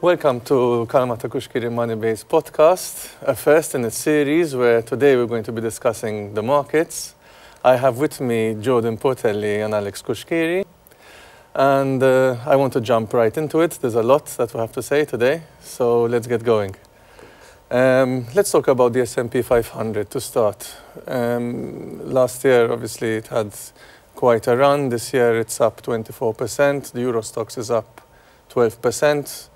Welcome to Kalamata Kouchkiri Moneybase podcast, a first in a series where today we're going to be discussing the markets. I have with me Jordan Portelli and Alex Kouchkiri, and I want to jump right into it. There's a lot that we have to say today, so let's get going. Let's talk about the S&P 500 to start. Last year, obviously, it had quite a run. This year, it's up 24%. The Euro Stoxx is up 12%.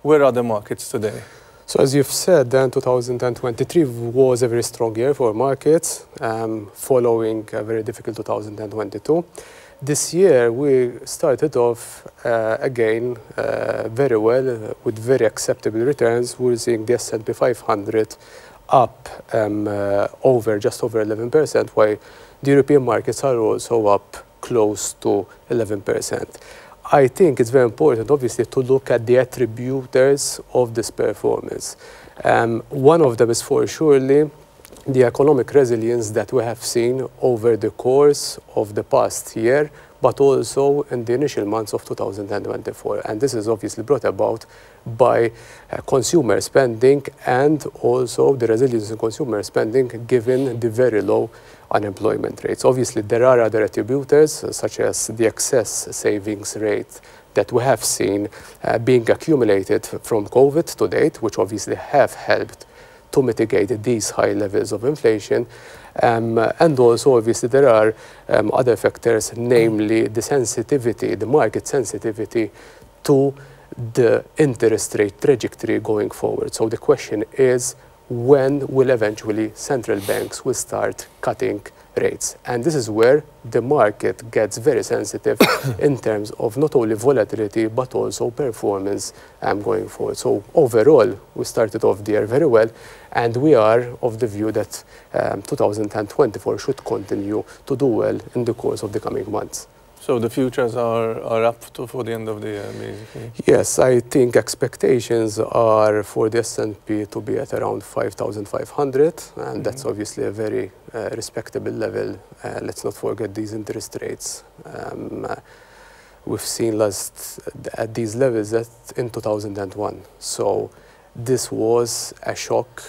Where are the markets today? So as you've said, then 2023 was a very strong year for markets, following a very difficult 2022. This year we started off again very well with very acceptable returns. We're seeing the S&P 500 up just over 11%, while the European markets are also up close to 11%. I think it's very important, obviously, to look at the attributors of this performance. One of them is for surely the economic resilience that we have seen over the course of the past year, but also in the initial months of 2024. And this is obviously brought about by consumer spending and also the resilience in consumer spending given the very low unemployment rates. Obviously, there are other attributors such as the excess savings rate that we have seen being accumulated from COVID to date, which obviously have helped to mitigate these high levels of inflation. And also, obviously, there are other factors, namely the market sensitivity to the interest rate trajectory going forward. So the question is, when will eventually central banks will start cutting rates? And this is where the market gets very sensitive in terms of not only volatility, but also performance going forward. So overall, we started off the year very well, and we are of the view that 2024 should continue to do well in the course of the coming months. So the futures are up for the end of the year, basically? Yes, I think expectations are for the S&P to be at around 5,500, and that's obviously a very respectable level. Let's not forget these interest rates. We've seen last at these levels in 2001. So this was a shock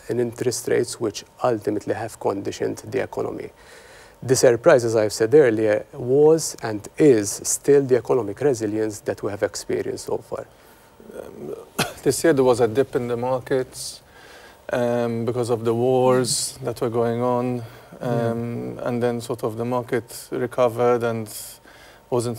in interest rates, which ultimately have conditioned the economy. The surprise, as I've said earlier, was and is still the economic resilience that we have experienced so far. This year there was a dip in the markets because of the wars that were going on, and then sort of the market recovered and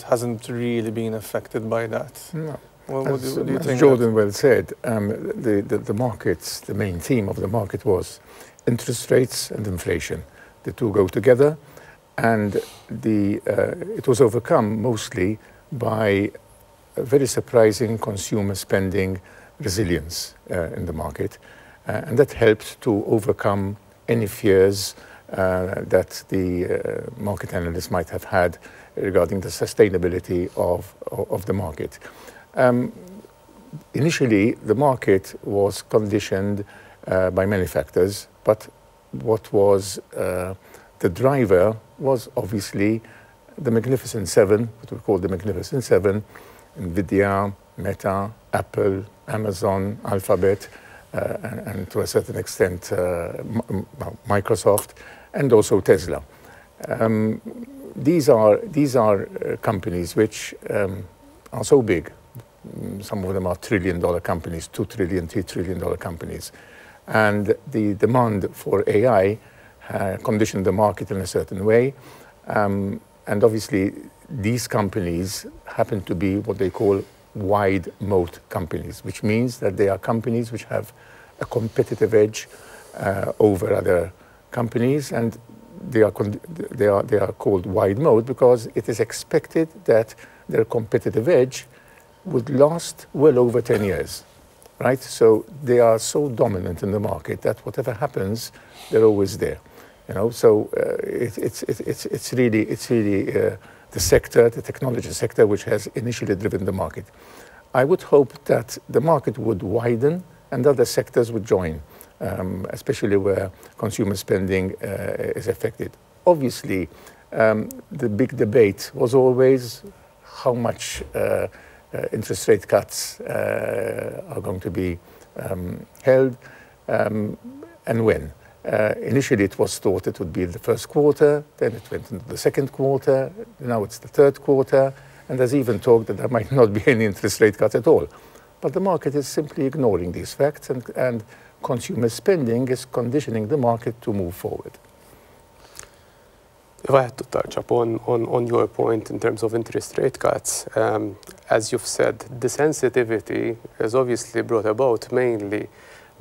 hasn't really been affected by that. No. What do you think? As Jordan well said, the markets, the main theme of the market was interest rates and inflation. The two go together, and it was overcome mostly by a very surprising consumer spending resilience in the market, and that helped to overcome any fears that the market analysts might have had regarding the sustainability of the market. Initially, the market was conditioned by many factors, but what was the driver was obviously the Magnificent Seven, what we call the Magnificent Seven: NVIDIA, Meta, Apple, Amazon, Alphabet, and to a certain extent Microsoft, and also Tesla. These are companies which are so big. Some of them are trillion-dollar companies, $2 trillion, $3 trillion companies. And the demand for AI conditioned the market in a certain way. And obviously, these companies happen to be what they call wide moat companies, which means that they are companies which have a competitive edge over other companies. And they are called wide moat because it is expected that their competitive edge would last well over 10 years. Right, so they are so dominant in the market that whatever happens, they're always there. So it's really the sector, the technology sector, which has initially driven the market. I would hope that the market would widen and other sectors would join, especially where consumer spending is affected. Obviously, the big debate was always how much interest rate cuts are going to be held, and when. Initially, it was thought it would be the first quarter, then it went into the second quarter, now it's the third quarter, and there's even talk that there might not be any interest rate cuts at all. But the market is simply ignoring these facts, and consumer spending is conditioning the market to move forward. If I had to touch upon on your point in terms of interest rate cuts, as you've said, the sensitivity is obviously brought about mainly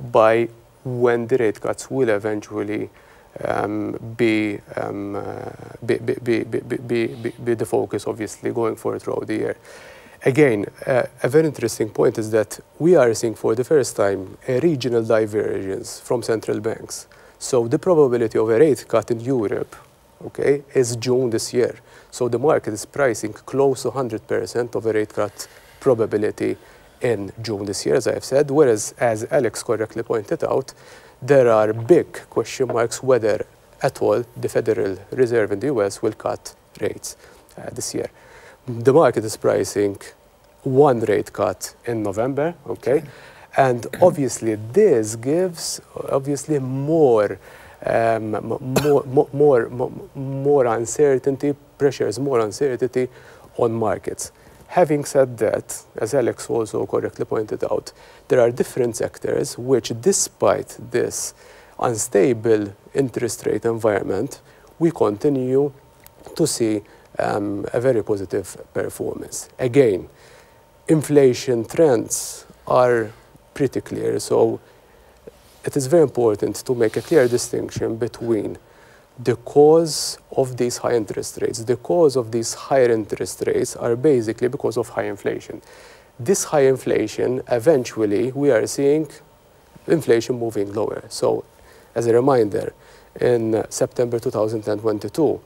by when the rate cuts will eventually be the focus, obviously, going forward throughout the year. Again, a very interesting point is that we are seeing for the first time a regional divergence from central banks. So the probability of a rate cut in Europe, okay, is June this year. So the market is pricing close to 100% of a rate cut probability in June this year, as I have said, whereas, as Alex correctly pointed out, there are big question marks whether at all the Federal Reserve in the US will cut rates this year. The market is pricing one rate cut in November, okay? And obviously this gives more uncertainty, pressures more uncertainty on markets. Having said that, as Alex also correctly pointed out, there are different sectors which, despite this unstable interest rate environment, we continue to see a very positive performance. Again, inflation trends are pretty clear, so it is very important to make a clear distinction between the cause of these high interest rates. The cause of these higher interest rates are basically because of high inflation. This high inflation, eventually, we are seeing inflation moving lower. So, as a reminder, in September 2022,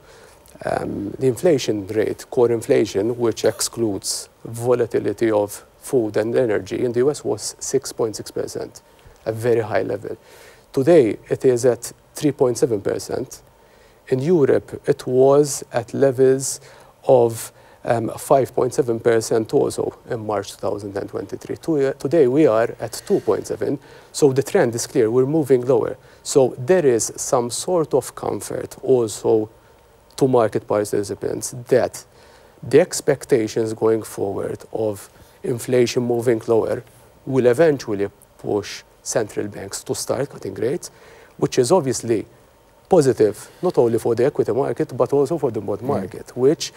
the inflation rate, core inflation, which excludes volatility of food and energy in the US, was 6.6%, a very high level. Today, it is at 3.7%. In Europe, it was at levels of 5.7% also in March 2023. Today, we are at 2.7%, so the trend is clear, we're moving lower. So there is some sort of comfort also to market participants that the expectations going forward of inflation moving lower will eventually push central banks to start cutting rates, which is obviously positive, not only for the equity market, but also for the bond market, which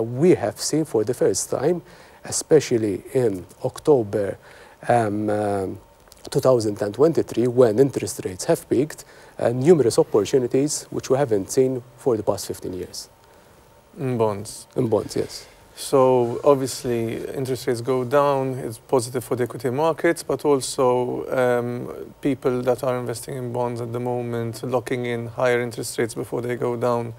we have seen for the first time, especially in October 2023, when interest rates have peaked, numerous opportunities which we haven't seen for the past 15 years. In bonds? In bonds, yes. So obviously interest rates go down, it's positive for the equity markets, but also people that are investing in bonds at the moment, locking in higher interest rates before they go down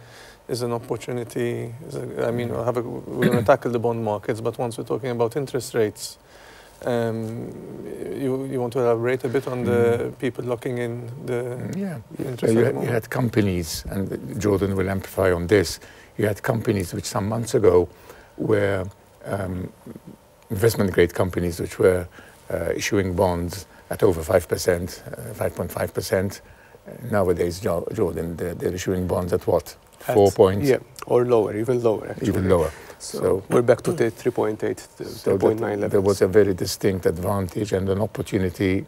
is an opportunity. I mean, we're going to tackle the bond markets, but once we're talking about interest rates, you want to elaborate a bit on the people locking in the interest rate? You had companies, and Jordan will amplify on this, you had companies which some months ago were investment-grade companies which were issuing bonds at over 5%, 5.5%. Nowadays, Jordan, they're issuing bonds at what? 4 points? Yeah, or lower, even lower, actually. Even lower. So we're back to the 3.8, 3.9 levels. There was a very distinct advantage and an opportunity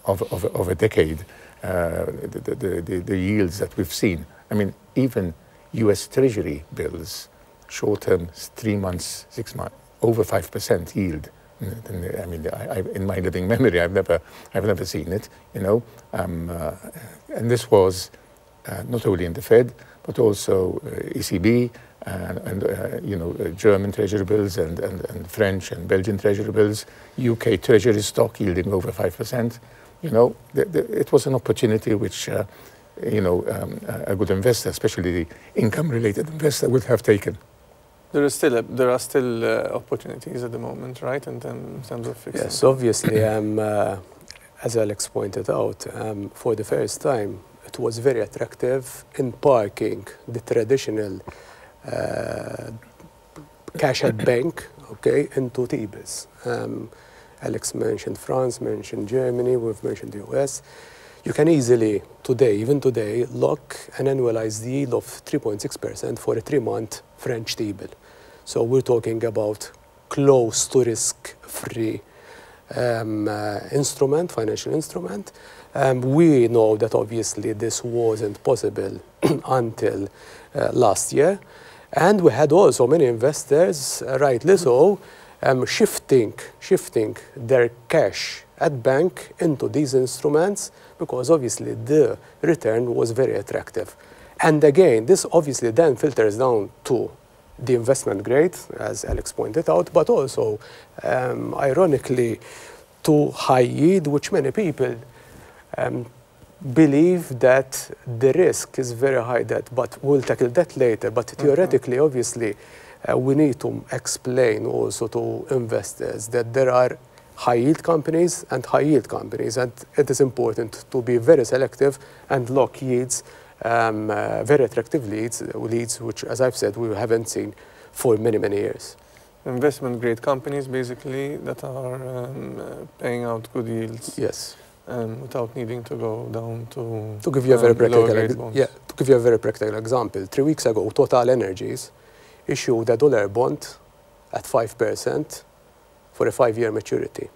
of a decade, the yields that we've seen. I mean, even US Treasury bills, short-term, 3 months, 6 months, over 5% yield. I mean, in my living memory, I've never seen it, you know. And this was not only in the Fed, but also ECB and you know, German Treasury bills and French and Belgian Treasury bills, UK Treasury stock yielding over 5%. You know, it was an opportunity which, you know, a good investor, especially the income-related investor, would have taken. There are still opportunities at the moment, right, in terms of fixing? Yes, obviously, as Alex pointed out, for the first time, it was very attractive in parking the traditional cash at bank, okay, into T-bills. Alex mentioned France, mentioned Germany, we've mentioned the US. You can easily, today, even today, lock an annualized yield of 3.6% for a 3-month French T-bill. So we're talking about close to risk-free instrument, financial instrument. We know that obviously this wasn't possible until last year. And we had also many investors, rightly so, shifting their cash at bank into these instruments because obviously the return was very attractive. And again, this obviously then filters down to the investment grade, as Alex pointed out, but also, ironically, to high yield, which many people believe that the risk is very high, but we'll tackle that later. But theoretically, obviously, we need to explain also to investors that there are high-yield companies and high-yield companies, and it is important to be very selective and lock yields, very attractive leads, which, as I've said, we haven't seen for many, many years. Investment-grade companies, basically, that are paying out good yields. Yes. Without needing to go down to give you a very practical to give you a very practical example, 3 weeks ago, Total Energies issued a dollar bond at 5% for a 5-year maturity.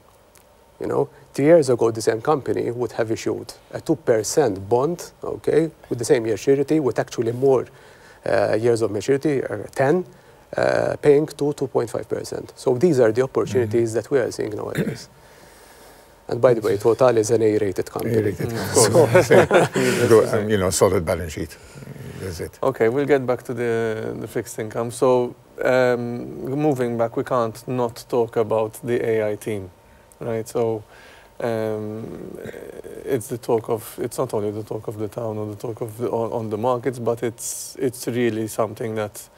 3 years ago, the same company would have issued a 2% bond, okay, with the same maturity, with actually more years of maturity, 10, paying to 2.5%. So these are the opportunities that we are seeing nowadays. And by the way, Total is an A-rated company. A-rated company. Solid balance sheet. That's it. Okay, we'll get back to the fixed income. So moving back, we can't not talk about the AI team, right? So it's not only the talk of the town or the talk of on the markets, but it's really something that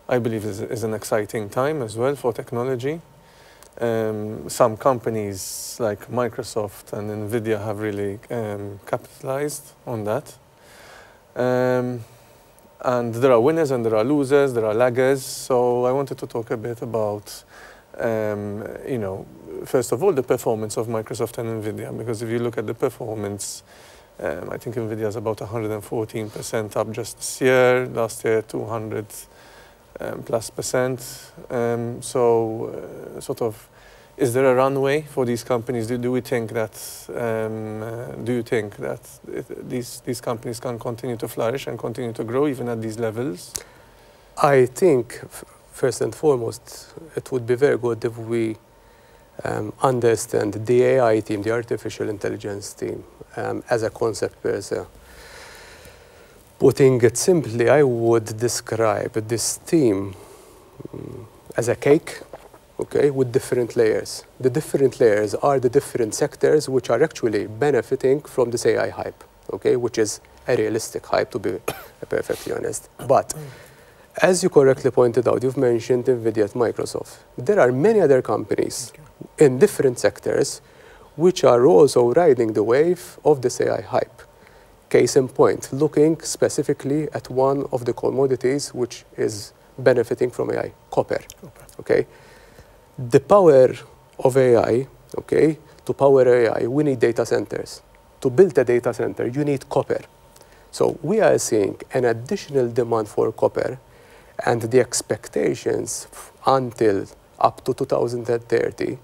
I believe is an exciting time as well for technology. Some companies like Microsoft and NVIDIA have really capitalized on that. And there are winners and there are losers, there are laggers. So I wanted to talk a bit about, first of all, the performance of Microsoft and NVIDIA. Because if you look at the performance, I think NVIDIA is about 114% up just this year. Last year, 200 plus %. Sort of, is there a runway for these companies? Do you think that these companies can continue to flourish and continue to grow even at these levels? I think, first and foremost, it would be very good if we understand the AI team, the artificial intelligence team, as a concept per se. Putting it simply, I would describe this team as a cake, okay, with different layers. The different layers are the different sectors which are actually benefiting from this AI hype, okay, which is a realistic hype, to be perfectly honest. But as you correctly pointed out, you've mentioned NVIDIA at Microsoft. There are many other companies in different sectors which are also riding the wave of this AI hype. Case in point, looking specifically at one of the commodities which is benefiting from AI, copper. Okay? The power of AI, okay, to power AI, we need data centers. To build a data center, you need copper. So we are seeing an additional demand for copper, and the expectations until up to 2030,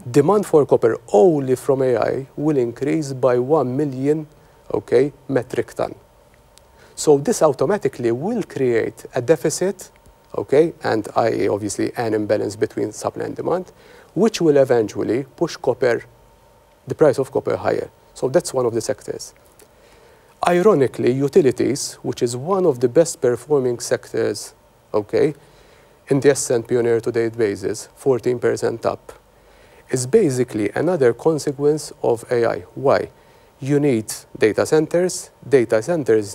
demand for copper only from AI will increase by 1 million metric ton. So this automatically will create a deficit, okay, and i.e. obviously an imbalance between supply and demand, which will eventually push copper, the price of copper higher. So that's one of the sectors. Ironically, utilities, which is one of the best performing sectors, okay, in the S&P on a year-to-date basis, 14% up, is basically another consequence of AI. Why? You need data centers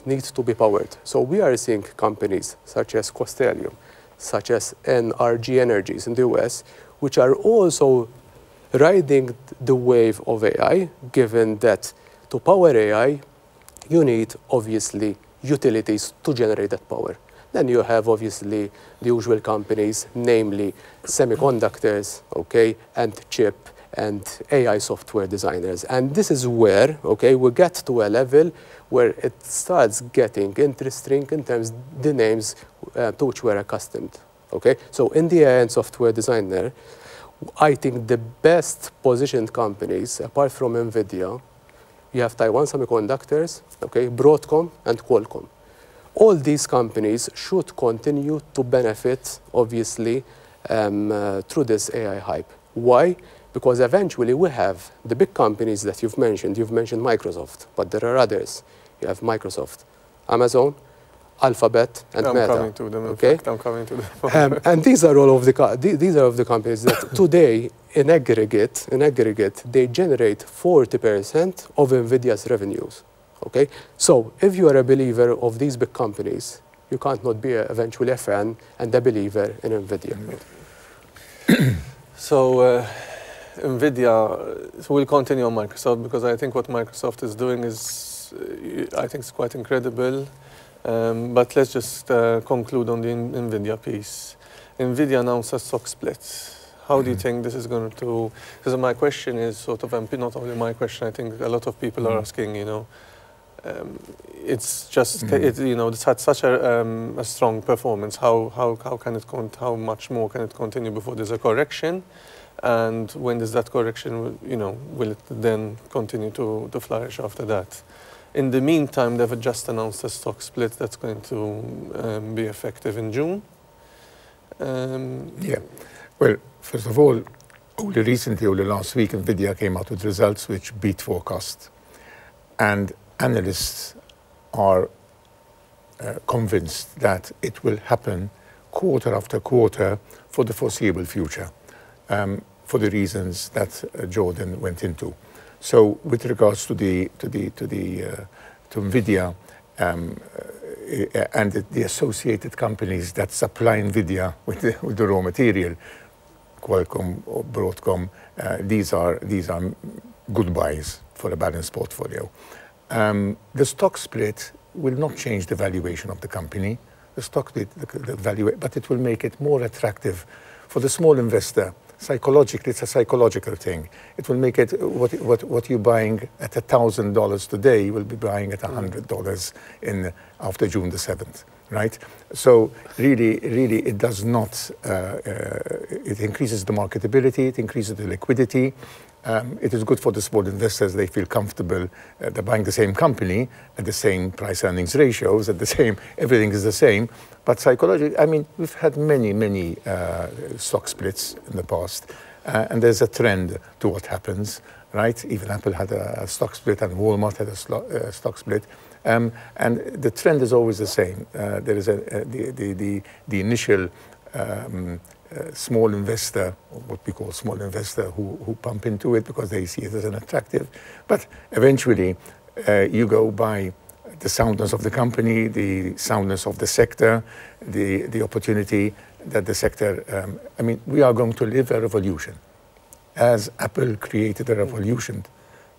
need to be powered. So we are seeing companies such as Constellium, such as NRG Energies in the US, which are also riding the wave of AI, given that to power AI, you need obviously utilities to generate that power. Then you have obviously the usual companies, namely semiconductors, okay, and chip and AI software designers. And this is where, okay, we get to a level where it starts getting interesting in terms of the names to which we're accustomed, okay? So in the AI and software designer, I think the best positioned companies, apart from NVIDIA, you have Taiwan Semiconductors, okay, Broadcom and Qualcomm. All these companies should continue to benefit, obviously, through this AI hype. Why? Because eventually we have the big companies that you've mentioned. You've mentioned Microsoft, but there are others. You have Microsoft, Amazon, Alphabet, and Meta. I'm coming to them. Okay? In fact, I'm coming to them. And these are all of the companies that today, in aggregate, they generate 40% of NVIDIA's revenues. Okay? So if you are a believer of these big companies, you can't not be eventually a fan and a believer in NVIDIA. So NVIDIA, so we'll continue on Microsoft because I think what Microsoft is doing is, I think it's quite incredible. But let's just conclude on the NVIDIA piece. NVIDIA announced a stock split. How do you think this is going to, because my question is sort of, not only my question, I think a lot of people are asking, you know, it's just, you know, it's had such a strong performance. How can it, how much more can it continue before there's a correction? And when does that correction, you know, will it then continue to flourish after that? In the meantime, they've just announced a stock split that's going to be effective in June. Yeah. Well, first of all, only recently, only last week, NVIDIA came out with results which beat forecast. And analysts are convinced that it will happen quarter after quarter for the foreseeable future, for the reasons that Jordan went into. So, with regards to NVIDIA and the associated companies that supply NVIDIA with the raw material, Qualcomm or Broadcom, these are good buys for a balanced portfolio. The stock split will not change the valuation of the company. The stock split, the value, but it will make it more attractive for the small investor. Psychologically, it's a psychological thing. It will make it what you're buying at $1,000 today, you will be buying at $100 after June the 7th, right? So really, it does not. It increases the marketability. It increases the liquidity. It is good for the small investors. They feel comfortable. They're buying the same company at the same price-earnings ratios, at the same, everything is the same. But psychologically, I mean, we've had many stock splits in the past, and there's a trend to what happens, right? Even Apple had a stock split, and Walmart had a stock split, and the trend is always the same. There is the initial small investor, or what we call small investor, who pump into it because they see it as an attractive. But eventually, you go by the soundness of the company, the soundness of the sector, the opportunity that the sector. I mean, we are going to live a revolution, as Apple created a revolution,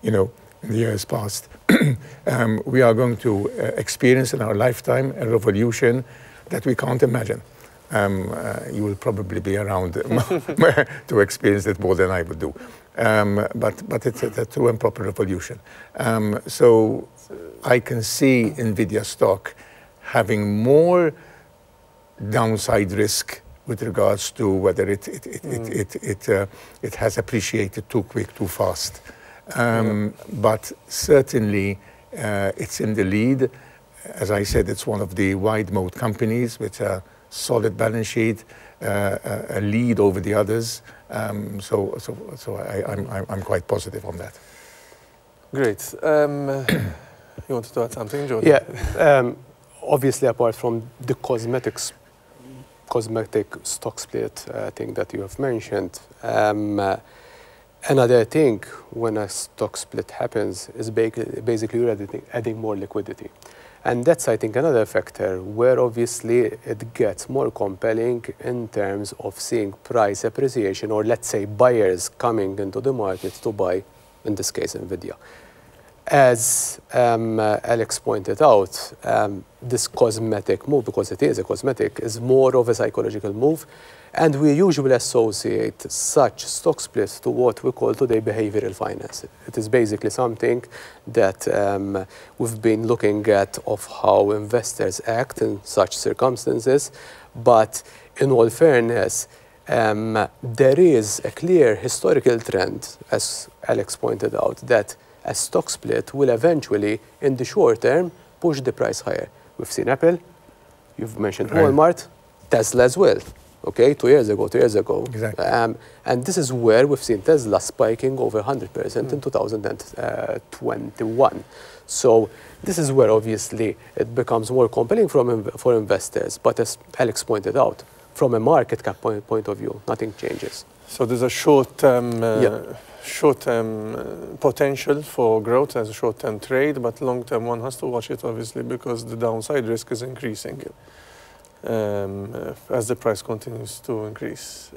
you know, in the years past. We are going to experience in our lifetime a revolution that we can't imagine. You will probably be around to experience it more than I would do. But it's a true and proper revolution. So I can see NVIDIA stock having more downside risk with regards to whether it has appreciated too quick, too fast. But certainly it's in the lead. As I said, it's one of the wide moat companies with a solid balance sheet, a lead over the others. So I'm quite positive on that. Great. You wanted to add something, Jordan? Yeah. Obviously, apart from the cosmetic stock split thing that you have mentioned, another thing when a stock split happens is basically you're adding more liquidity. And that's, I think, another factor where obviously it gets more compelling in terms of seeing price appreciation, or let's say buyers coming into the market to buy, in this case, NVIDIA. As Alex pointed out, this cosmetic move, because it is a cosmetic, is more of a psychological move. And we usually associate such stock splits to what we call today behavioral finance. It is basically something that we've been looking at of how investors act in such circumstances. But in all fairness, there is a clear historical trend, as Alex pointed out, that a stock split will eventually, in the short term, push the price higher. We've seen Apple, you've mentioned Walmart, Tesla as well. Okay, 2 years ago. Exactly. And this is where we've seen Tesla spiking over 100% in 2021. So this is where obviously it becomes more compelling for investors. But as Alex pointed out, from a market cap point of view, nothing changes. So there's a short-term potential for growth as a short-term trade, but long-term one has to watch it obviously because the downside risk is increasing. As the price continues to increase.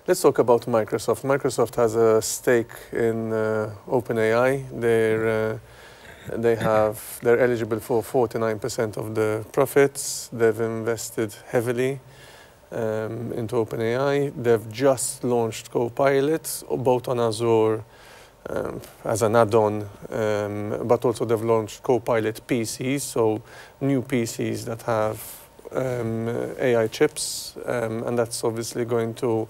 Let's talk about Microsoft. Microsoft has a stake in OpenAI. They're eligible for 49% of the profits. They've invested heavily into OpenAI. They've just launched Copilot, both on Azure as an add-on, but also they've launched Copilot PCs, so new PCs that have AI chips, and that's obviously going to,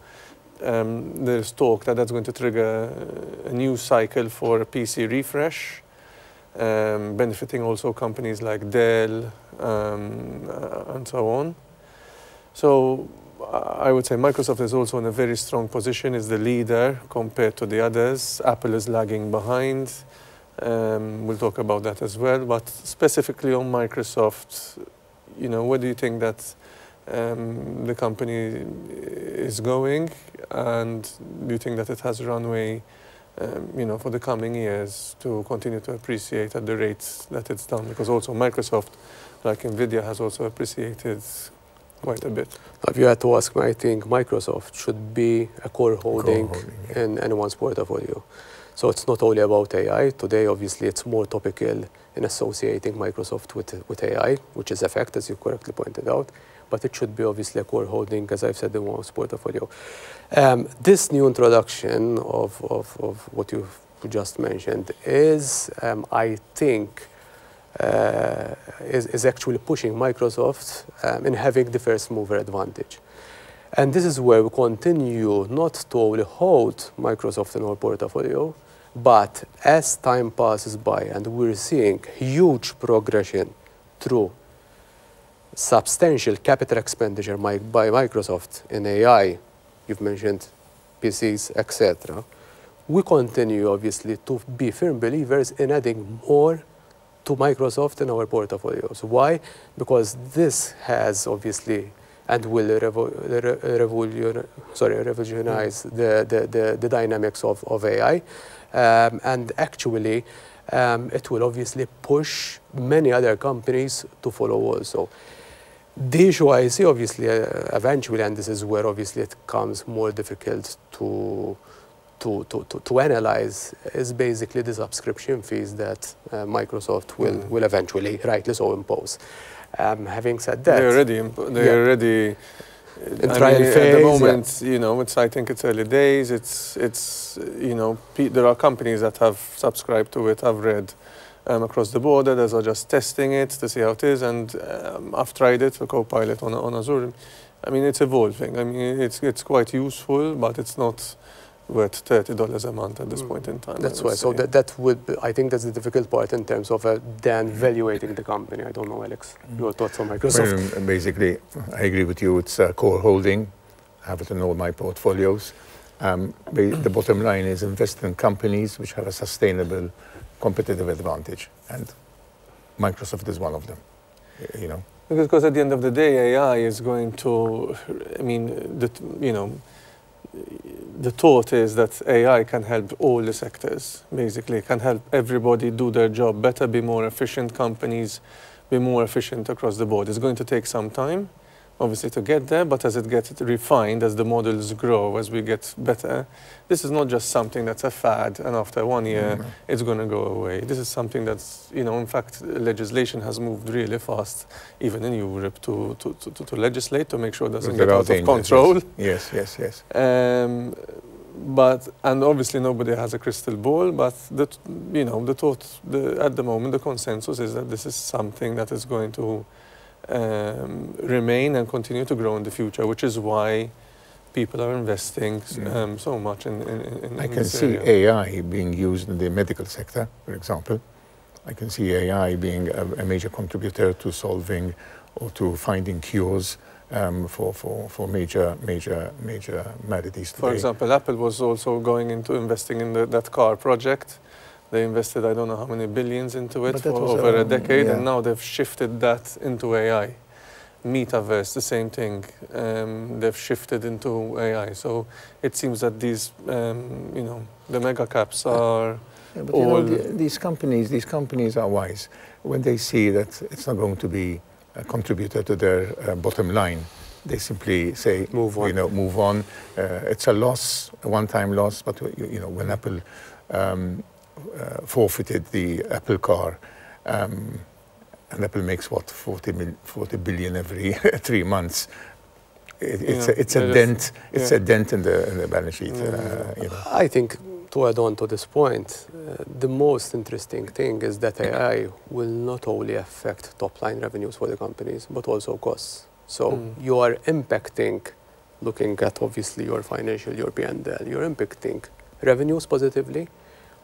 there's talk that that's going to trigger a new cycle for a PC refresh, benefiting also companies like Dell and so on. So I would say Microsoft is also in a very strong position, is the leader compared to the others. Apple is lagging behind. We'll talk about that as well, but specifically on Microsoft, you know, where do you think that the company is going, and do you think that it has runway, you know, for the coming years to continue to appreciate at the rates that it's done? Because also Microsoft, like Nvidia, has also appreciated quite a bit. If you had to ask me, I think Microsoft should be a core holding in anyone's portfolio. So it's not only about AI. Today, obviously, it's more topical in associating Microsoft with AI, which is a fact, as you correctly pointed out. But it should be obviously a core holding, as I've said, in one's portfolio. This new introduction of what you've just mentioned is, I think, is actually pushing Microsoft in having the first mover advantage. And this is where we continue not to only hold Microsoft in our portfolio, but as time passes by and we're seeing huge progression through substantial capital expenditure by Microsoft in AI, you've mentioned PCs, etc., we continue obviously to be firm believers in adding more to Microsoft in our portfolios. Why? Because this has obviously and will revolutionize the dynamics of AI. And actually, it will obviously push many other companies to follow also. The issue I see, obviously, eventually, and this is where obviously it becomes more difficult to analyze, is basically the subscription fees that Microsoft will eventually, rightly so, impose. Having said that, they're already in trial phase. At the moment, you know, I think it's early days. It's you know, there are companies that have subscribed to it. I've read across the board. Others are just testing it to see how it is, and I've tried it for Copilot on Azure. I mean, it's evolving. I mean, it's quite useful, but it's not worth $30 a month at this point in time. That's why. So that would be, I think that's the difficult part in terms of then valuating the company. I don't know, Alex, your thoughts on Microsoft? Well, basically, I agree with you. It's a core holding. I have it in all my portfolios. The bottom line is invest in companies which have a sustainable competitive advantage, and Microsoft is one of them. You know, because at the end of the day, AI is going to. I mean, you know. The thought is that AI can help all the sectors, basically, can help everybody do their job better, be more efficient, companies be more efficient across the board. It's going to take some time, obviously to get there, but as it gets refined, as the models grow, as we get better, this is not just something that's a fad and after 1 year it's going to go away. This is something that's, in fact, legislation has moved really fast, even in Europe, to legislate, to make sure it doesn't get out of control. Yes. And obviously nobody has a crystal ball, but at the moment, the consensus is that this is something that is going to remain and continue to grow in the future, which is why people are investing so much in I can see AI being used in the medical sector, for example. I can see AI being a major contributor to solving or to finding cures for major maladies today. For example, Apple was also going into investing in that car project. They invested, I don't know how many billions into it for over a decade, and now they've shifted that into AI. Metaverse, the same thing. They've shifted into AI. So it seems that these, the mega caps are all... These companies are wise. When they see that it's not going to be a contributor to their bottom line, they simply say, move on. It's a loss, a one-time loss, but when Apple forfeited the Apple car, and Apple makes what, 40 billion every 3 months. It's a dent. It's a dent in the balance sheet. I think, to add on to this point, the most interesting thing is that AI will not only affect top-line revenues for the companies, but also costs. So you are impacting, looking at obviously your financial, your P&L, you're impacting revenues positively,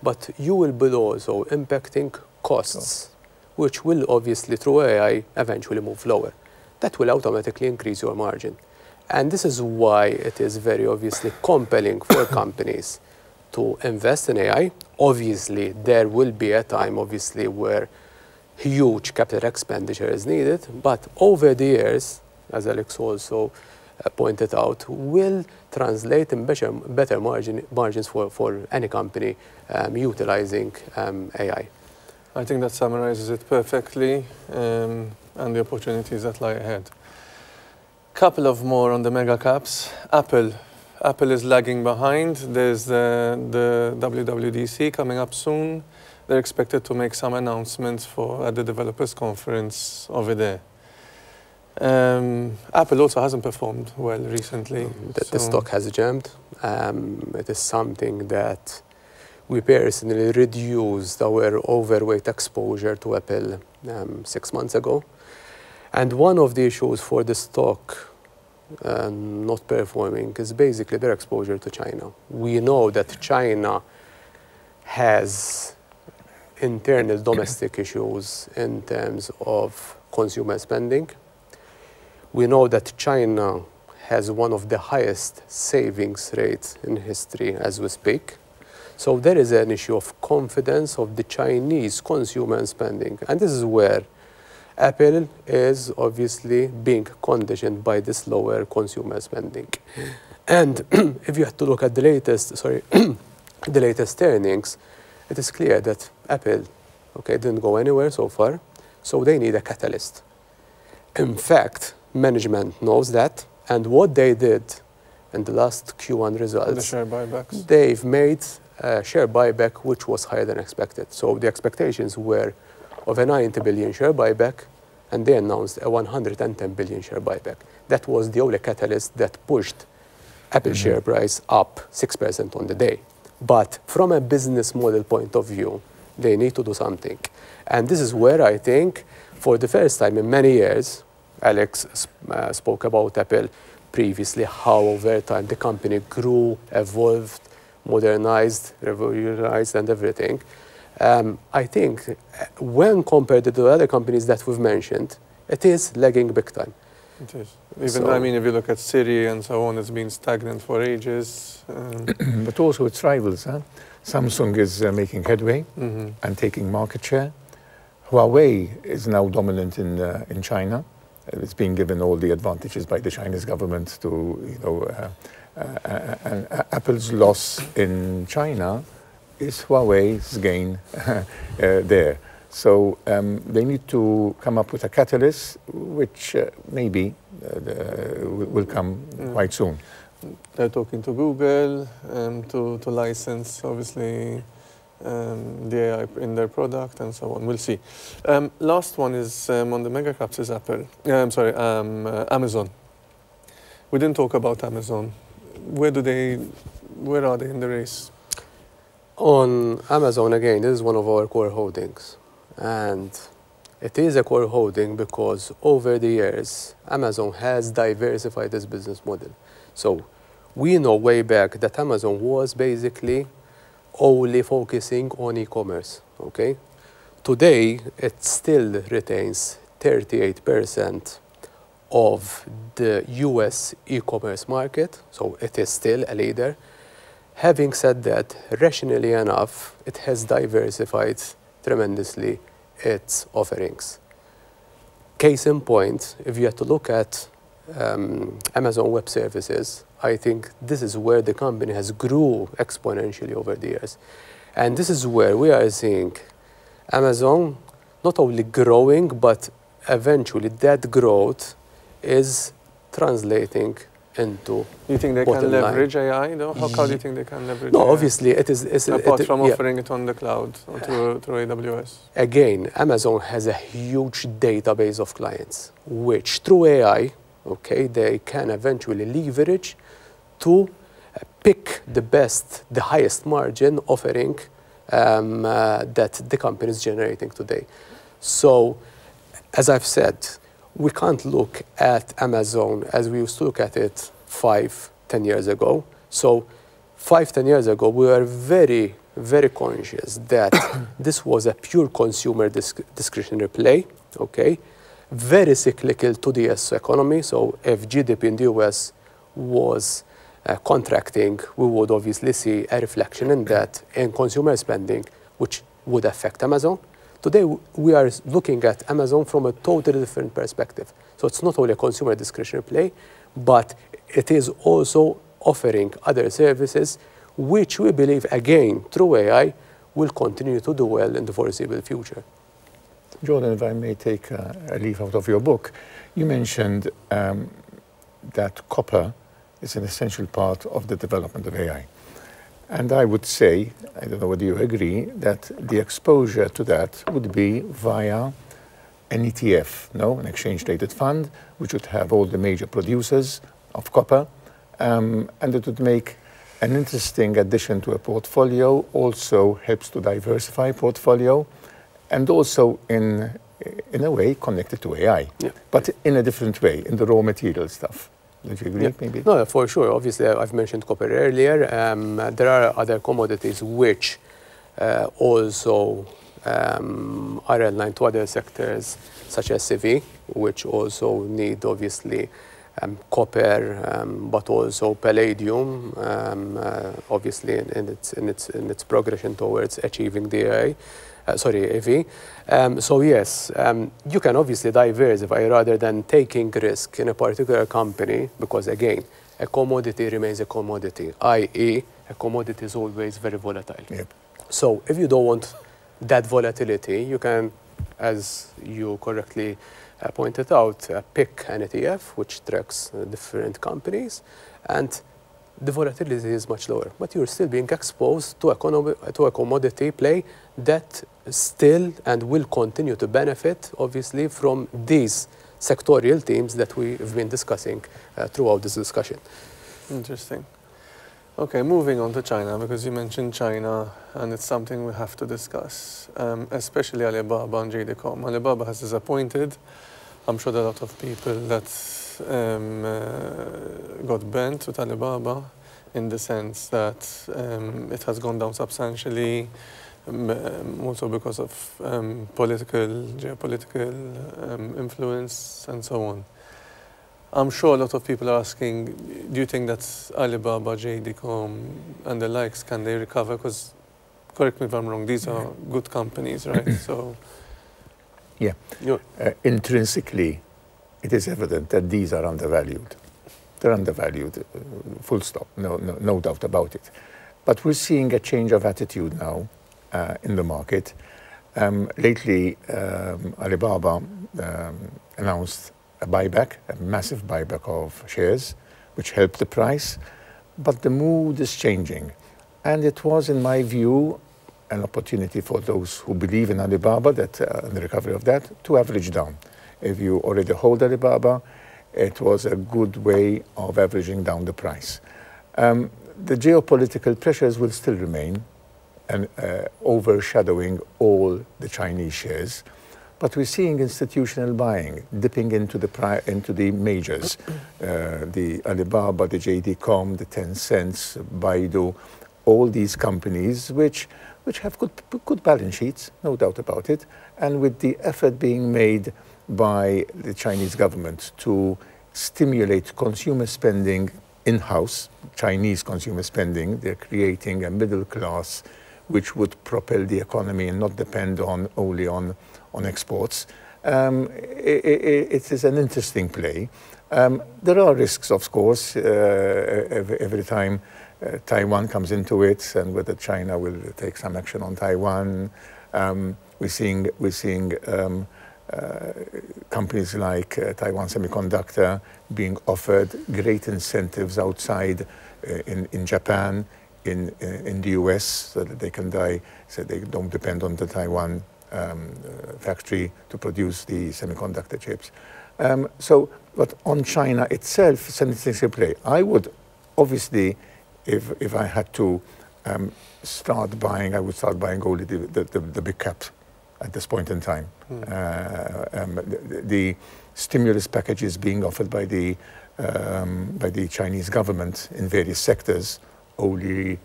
but you will be also impacting costs, which will obviously through AI eventually move lower. That will automatically increase your margin. And this is why it is very obviously compelling for companies to invest in AI. Obviously, there will be a time obviously where huge capital expenditure is needed, but over the years, as Alex also pointed out, will translate in better margins for any company utilizing AI. I think that summarizes it perfectly, and the opportunities that lie ahead. Couple of more on the mega caps. Apple is lagging behind. There's the WWDC coming up soon. They're expected to make some announcements at the developers conference over there. Apple also hasn't performed well recently. The stock has jammed. It is something that we personally reduced our overweight exposure to Apple 6 months ago. And one of the issues for the stock not performing is basically their exposure to China. We know that China has internal domestic issues in terms of consumer spending. We know that China has one of the highest savings rates in history as we speak. So there is an issue of confidence of the Chinese consumer and spending. And this is where Apple is obviously being conditioned by this lower consumer spending. And if you have to look at the latest earnings, it is clear that Apple, didn't go anywhere so far, so they need a catalyst. In fact, management knows that, and what they did in the last Q1 results, the share buybacks, they've made a share buyback which was higher than expected. So the expectations were of a 90 billion share buyback, and they announced a 110 billion share buyback. That was the only catalyst that pushed Apple share price up 6% on the day. But from a business model point of view, they need to do something. And this is where I think, for the first time in many years, Alex spoke about Apple previously, how over time the company grew, evolved, modernized, revolutionized, and everything. I think when compared to the other companies that we've mentioned, it is lagging big time. It is. Even, if you look at Siri and so on, it's been stagnant for ages. But also its rivals. Samsung is making headway and taking market share. Huawei is now dominant in China. It's being given all the advantages by the Chinese government to, and Apple's loss in China is Huawei's gain there. So they need to come up with a catalyst, which maybe will come quite soon. They're talking to Google to license, obviously, the AI in their product and so on. We'll see. Last one is on the mega caps is Apple. Amazon. We didn't talk about Amazon. Where are they in the race? On Amazon, again, this is one of our core holdings. And it is a core holding because over the years, Amazon has diversified its business model. So we know way back that Amazon was basically only focusing on e-commerce, okay? Today, it still retains 38% of the US e-commerce market, so it is still a leader. Having said that, rationally enough, it has diversified tremendously its offerings. Case in point, if you have to look at Amazon Web Services, I think this is where the company has grew exponentially over the years. And this is where we are seeing Amazon not only growing, but eventually that growth is translating into. You think they can leverage AI though? How do you think they can leverage No, AI? obviously it is. Apart from offering it on the cloud through AWS. Again, Amazon has a huge database of clients, which through AI, okay, they can eventually leverage to pick the best, the highest margin offering that the company is generating today. So, as I've said, we can't look at Amazon as we used to look at it 5-10 years ago. So 5-10 years ago, we were very, very conscious that this was a pure consumer discretionary play, okay? Very cyclical to the US economy. So if GDP in the US was contracting, we would obviously see a reflection in that in consumer spending, which would affect Amazon. Today, we are looking at Amazon from a totally different perspective. So it's not only a consumer discretionary play, but it is also offering other services, which we believe, again, through AI, will continue to do well in the foreseeable future. Jordan, if I may take a leaf out of your book, you mentioned that copper is an essential part of the development of AI. And I would say, I don't know whether you agree, that the exposure to that would be via an ETF, an exchange-traded fund, which would have all the major producers of copper, and it would make an interesting addition to a portfolio, also helps to diversify portfolio, and also in a way connected to AI, but in a different way, in the raw material stuff. Don't you agree, maybe? No, for sure. Obviously, I've mentioned copper earlier. There are other commodities which also are aligned to other sectors, such as CV, which also need, obviously, copper, but also palladium, obviously, in its progression towards achieving the EV. So yes, you can obviously diversify rather than taking risk in a particular company, because again, a commodity remains a commodity, i.e. a commodity is always very volatile. Yep. So if you don't want that volatility, you can, as you correctly pointed out, pick an ETF which tracks different companies, and the volatility is much lower, but you're still being exposed to a commodity play that still and will continue to benefit, obviously, from these sectorial themes that we've been discussing throughout this discussion. Interesting. Okay, moving on to China, because you mentioned China, and it's something we have to discuss, especially Alibaba and JD.com. Alibaba has disappointed. I'm sure there are a lot of people that got bent with Alibaba in the sense that it has gone down substantially, also because of geopolitical influence and so on. I'm sure a lot of people are asking, do you think that Alibaba, JD.com and the likes, can they recover? Because, correct me if I'm wrong, these are good companies, right? So, yeah. Intrinsically, it is evident that these are undervalued. They're undervalued, full stop, no doubt about it. But we're seeing a change of attitude now in the market. Lately, Alibaba announced a buyback, a massive buyback of shares, which helped the price. But the mood is changing. And it was, in my view, an opportunity for those who believe in Alibaba, that and the recovery of that, to average down. If you already hold Alibaba, it was a good way of averaging down the price. The geopolitical pressures will still remain and overshadowing all the Chinese shares. But we're seeing institutional buying dipping into the majors, the Alibaba, the JD.com, the Tencent, Baidu, all these companies which have good balance sheets, no doubt about it, and with the effort being made by the Chinese government to stimulate consumer spending in-house, Chinese consumer spending, they're creating a middle class which would propel the economy and not depend only on exports. It is an interesting play. There are risks, of course, every time Taiwan comes into it, and whether China will take some action on Taiwan. We're seeing companies like Taiwan Semiconductor being offered great incentives outside in Japan, in the US, so that they can so they don't depend on the Taiwan factory to produce the semiconductor chips. But on China itself, it's an interesting play. I would obviously, if I had to start buying, I would start buying only the big caps at this point in time. The stimulus packages being offered by the Chinese government in various sectors. Only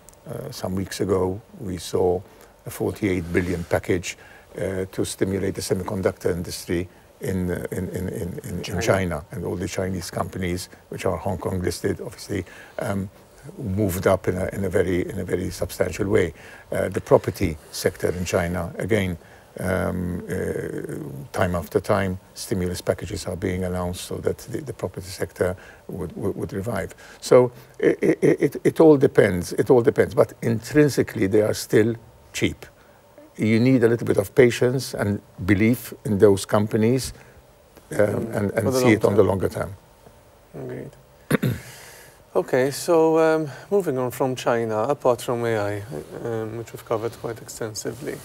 some weeks ago, we saw a 48 billion package to stimulate the semiconductor industry in China, and all the Chinese companies, which are Hong Kong listed, obviously moved up in a very substantial way. The property sector in China, again, time after time, stimulus packages are being announced so that the property sector would revive. So it all depends. It all depends. But intrinsically, they are still cheap. You need a little bit of patience and belief in those companies, and see it on the longer term. Agreed. Okay, so moving on from China, apart from AI, which we've covered quite extensively,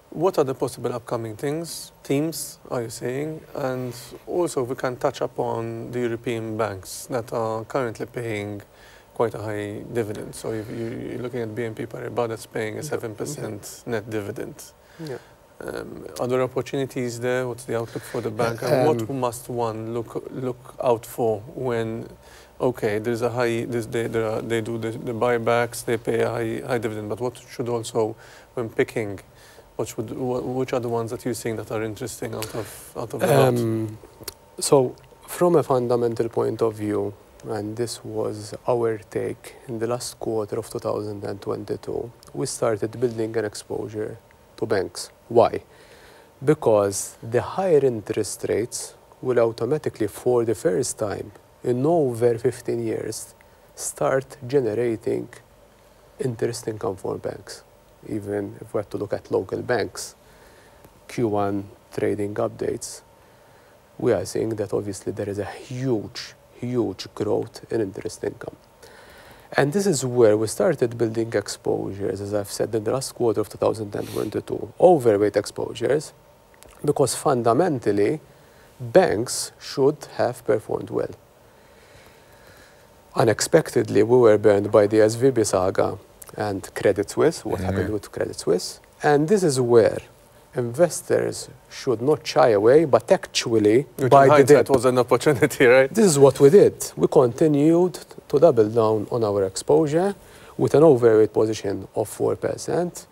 what are the possible upcoming themes, are you saying? And also, we can touch upon the European banks that are currently paying quite a high dividend. So if you're looking at BNP Paribas, that's paying a 7% net dividend. Yeah. Are there opportunities there? What's the outlook for the bank? And what must one look out for when, okay, there's a high, they do the buybacks, they pay a high dividend, but what should also, when picking, which are the ones that you're seeing that are interesting out of the lot? So from a fundamental point of view, and this was our take in the last quarter of 2022, we started building an exposure to banks. Why? Because the higher interest rates will automatically, for the first time in over 15 years, start generating interest income for banks. Even if we have to look at local banks, Q1 trading updates, we are seeing that obviously there is a huge growth in interest income. And this is where we started building exposures, as I've said, in the last quarter of 2022, overweight exposures, because fundamentally, banks should have performed well. Unexpectedly, we were burned by the SVB saga and Credit Suisse, what happened with Credit Suisse. And this is where investors should not shy away, but actually, that was an opportunity, right? This is what we did. We continued to double down on our exposure with an overweight position of 4%.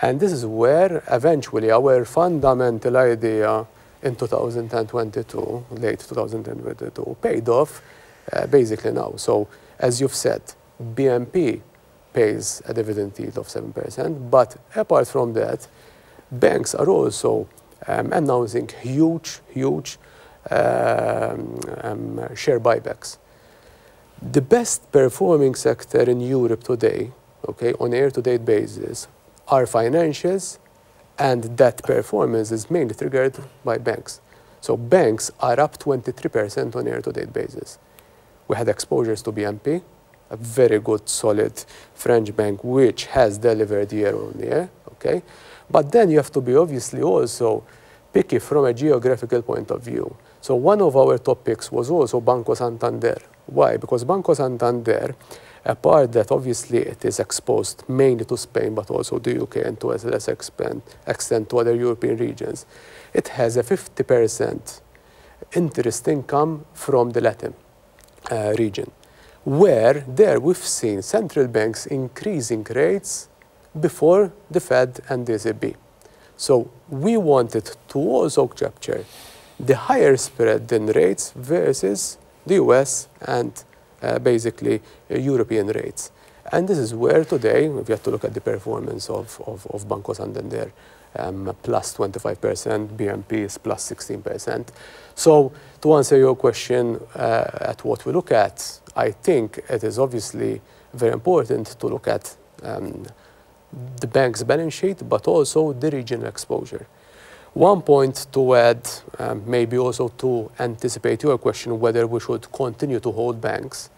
And this is where eventually our fundamental idea in 2022, late 2022, paid off basically now. So as you've said, BNP pays a dividend yield of 7%, but apart from that, banks are also announcing huge share buybacks. The best performing sector in Europe today, okay, on a year-to-date basis, are financials And that performance is mainly triggered by banks. So banks are up 23% on a year-to-date basis. We had exposures to BNP, a very good, solid French bank, which has delivered year-on-year, okay? But then you have to be obviously also picky from a geographical point of view. So one of our top picks was also Banco Santander. Why? Because Banco Santander, apart that obviously it is exposed mainly to Spain, but also the UK and to a less extent to other European regions, it has a 50% interest income from the Latin region, where there we've seen central banks increasing rates before the Fed and the ECB. So we wanted to also capture the higher spread in rates versus the US and basically European rates. And this is where today, if you have to look at the performance of Banco Santander, plus 25%, BNP is plus 16%. So to answer your question at what we look at, I think it is obviously very important to look at the bank's balance sheet, but also the regional exposure. One point to add, maybe also to anticipate your question whether we should continue to hold banks.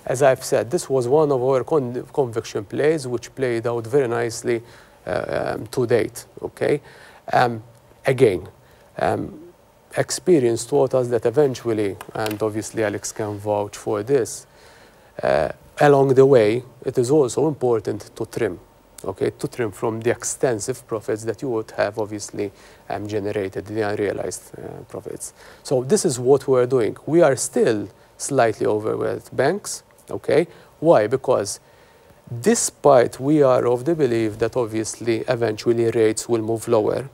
As I've said, this was one of our conviction plays which played out very nicely to date, okay? Again, experience taught us that eventually, and obviously Alex can vouch for this, along the way, it is also important to trim. Okay, to trim from the extensive profits that you would have obviously generated, the unrealized profits. So this is what we're doing. We are still slightly overweight banks, okay? Why? Because despite we are of the belief that obviously eventually rates will move lower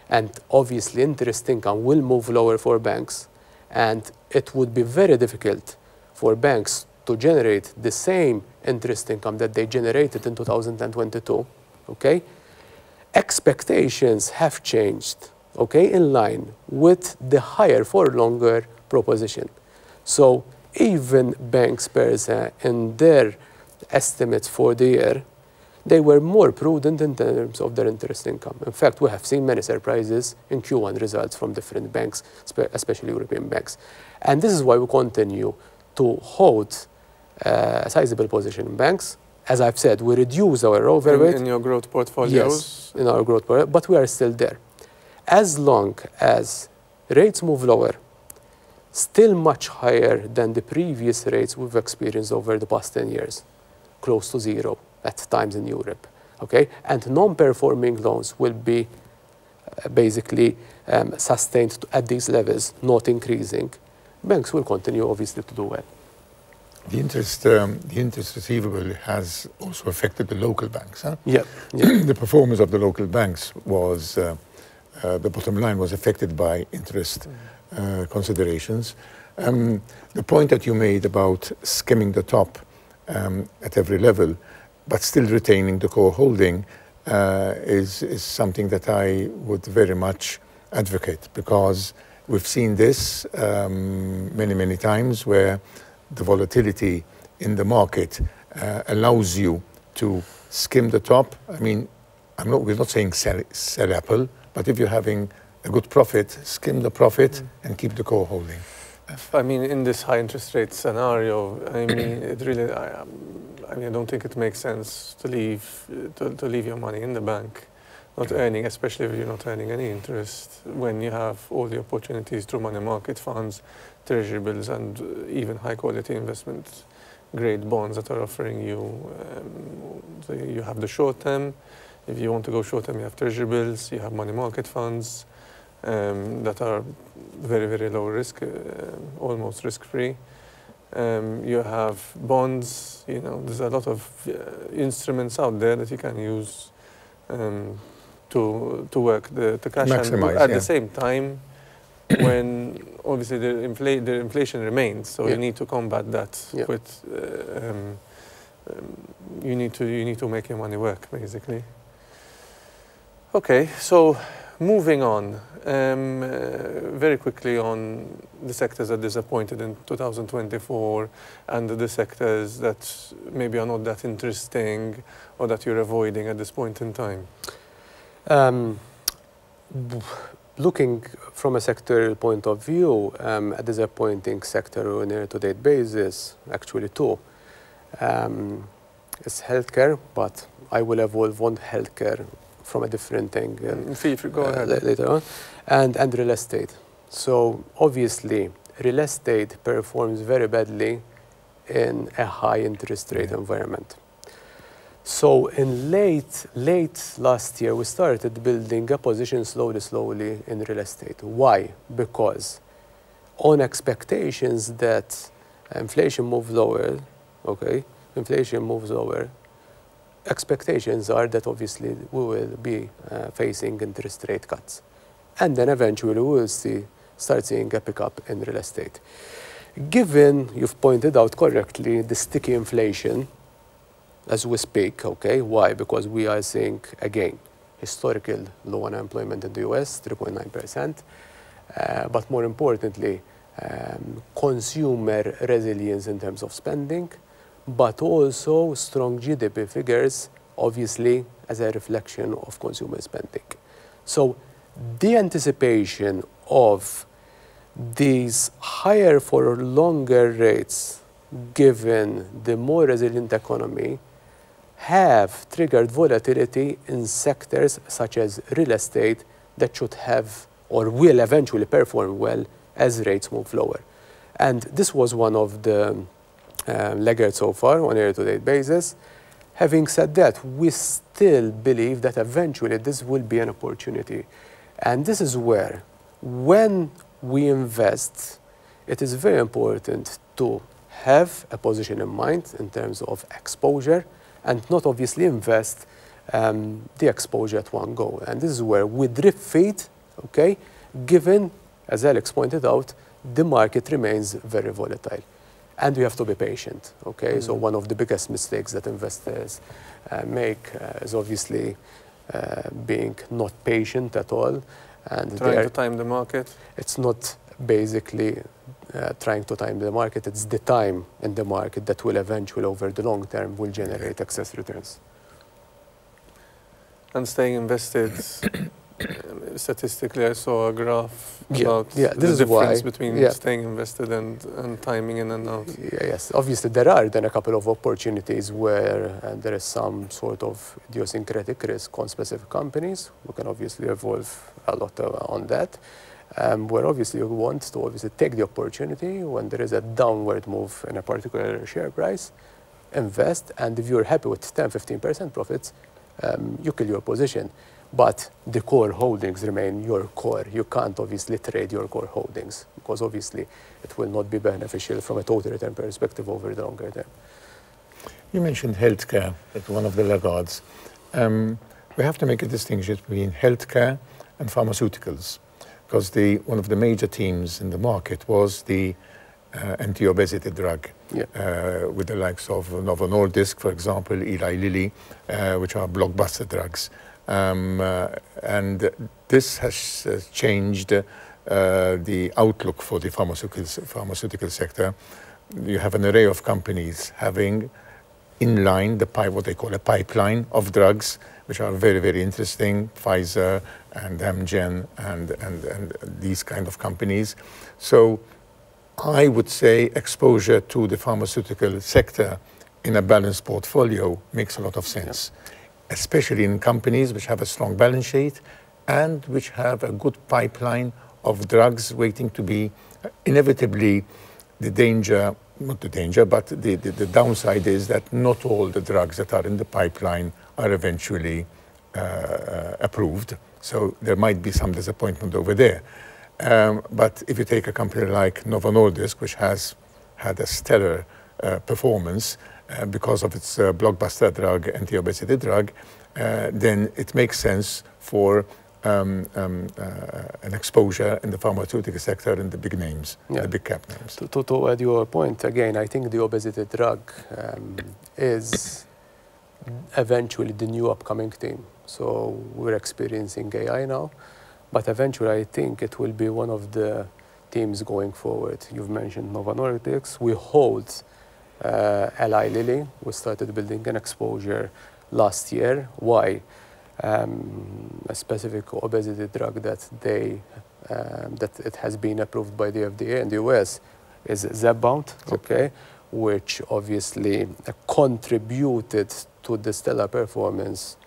and obviously interest income will move lower for banks, and it would be very difficult for banks to generate the same interest income that they generated in 2022, okay? Expectations have changed, okay, in line with the higher for longer proposition. So even banks per se, in their estimates for the year, they were more prudent in terms of their interest income. In fact, we have seen many surprises in Q1 results from different banks, especially European banks. And this is why we continue to hold a sizable position in banks. As I've said, we reduce our overweight. In your growth portfolios? Yes, in our growth portfolio, but we are still there. As long as rates move lower, still much higher than the previous rates we've experienced over the past 10 years, close to zero at times in Europe, okay? And non-performing loans will be basically sustained at these levels, not increasing. Banks will continue obviously to do well. The interest receivable has also affected the local banks, huh? Yeah. The performance of the local banks was, the bottom line was affected by interest considerations. The point that you made about skimming the top at every level, but still retaining the core holding is something that I would very much advocate, because we've seen this many, many times where the volatility in the market allows you to skim the top. I mean, we're not saying sell Apple, but if you're having a good profit, skim the profit and keep the core holding. I mean, in this high interest rate scenario, I mean, it really, I don't think it makes sense to leave your money in the bank, not earning, especially if you're not earning any interest, when you have all the opportunities through money market funds, treasury bills, and even high quality investment grade bonds that are offering you. So you have the short term. If you want to go short term, you have treasury bills, you have money market funds that are very, very low risk, almost risk free. You have bonds, you know, there's a lot of instruments out there that you can use to work the cash. Maximize, and at the same time, when obviously the inflation remains, so you need to combat that with you need to make your money work, basically. Okay, so moving on very quickly on the sectors that disappointed in 2024 and the sectors that maybe are not that interesting or that you're avoiding at this point in time. Looking from a sectoral point of view, a disappointing sector on a year-to-date basis, actually two, is healthcare, but I will evolve on healthcare from a different angle Go ahead. later on, and real estate. So obviously, real estate performs very badly in a high interest rate environment. So in late last year, we started building a position slowly in real estate. Why? Because on expectations that inflation moves lower, okay, inflation moves lower, expectations are that obviously we will be facing interest rate cuts. And then eventually we will start seeing a pickup in real estate. Given, you've pointed out correctly, the sticky inflation as we speak, okay? Why? Because we are seeing, again, historical low unemployment in the US, 3.9%, but more importantly, consumer resilience in terms of spending, but also strong GDP figures, obviously, as a reflection of consumer spending. So the anticipation of these higher for longer rates, given the more resilient economy, have triggered volatility in sectors such as real estate that should have or will eventually perform well as rates move lower. And this was one of the laggards so far on a year-to-date basis. Having said that, we still believe that eventually this will be an opportunity. And this is where, when we invest, it is very important to have a position in mind in terms of exposure and not obviously invest the exposure at one go. And this is where we drift feet, okay, given, as Alex pointed out, the market remains very volatile. And we have to be patient, okay? So one of the biggest mistakes that investors make is obviously being not patient at all. And Trying to time the market? It's not basically trying to time the market, it's the time in the market that will eventually, over the long term, will generate excess returns. And staying invested, statistically I saw a graph about the difference between staying invested and timing in and out. Yes, obviously there are then a couple of opportunities where there is some sort of idiosyncratic risk on specific companies. We can obviously evolve a lot on that. Where obviously you want to obviously take the opportunity when there is a downward move in a particular share price, invest, and if you're happy with 10-15% profits, you kill your position. But the core holdings remain your core. You can't obviously trade your core holdings because obviously it will not be beneficial from a total return perspective over the longer term. You mentioned healthcare as one of the laggards. We have to make a distinction between healthcare and pharmaceuticals, because one of the major themes in the market was the anti-obesity drug, with the likes of Novo Nordisk, for example, Eli Lilly, which are blockbuster drugs. And this has changed the outlook for the pharmaceutical sector. You have an array of companies having in line what they call a pipeline of drugs, which are very, very interesting, Pfizer and Amgen and these kind of companies. So I would say exposure to the pharmaceutical sector in a balanced portfolio makes a lot of sense, especially in companies which have a strong balance sheet and which have a good pipeline of drugs waiting to be inevitably the danger, not the danger, but the downside is that not all the drugs that are in the pipeline are eventually approved. So there might be some disappointment over there. But if you take a company like Novo Nordisk, which has had a stellar performance because of its blockbuster drug, anti-obesity drug, then it makes sense for an exposure in the pharmaceutical sector in the big names, the big cap names. To add your point, again, I think the obesity drug is eventually the new upcoming theme. So we're experiencing AI now, but eventually I think it will be one of the themes going forward. You've mentioned Novo Nordisk. We hold Eli Lilly. We started building an exposure last year. Why? a specific obesity drug that that it has been approved by the FDA in the US is Zepbound, okay, which obviously contributed to the stellar performance,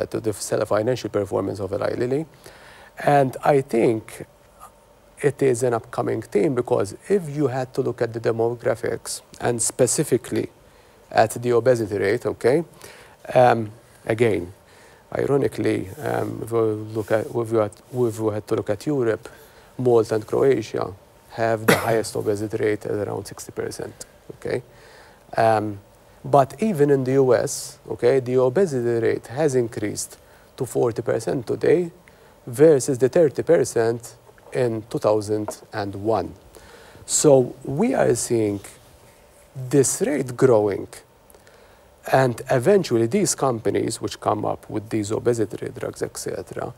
to the stellar financial performance of Eli Lilly. And I think it is an upcoming theme because if you had to look at the demographics and specifically at the obesity rate, okay, again, ironically, if we had to look at Europe, Malta and Croatia have the highest obesity rate at around 60%, okay? But even in the US, okay, the obesity rate has increased to 40% today versus the 30% in 2001. So we are seeing this rate growing, and eventually these companies which come up with these obesity drugs, etc.,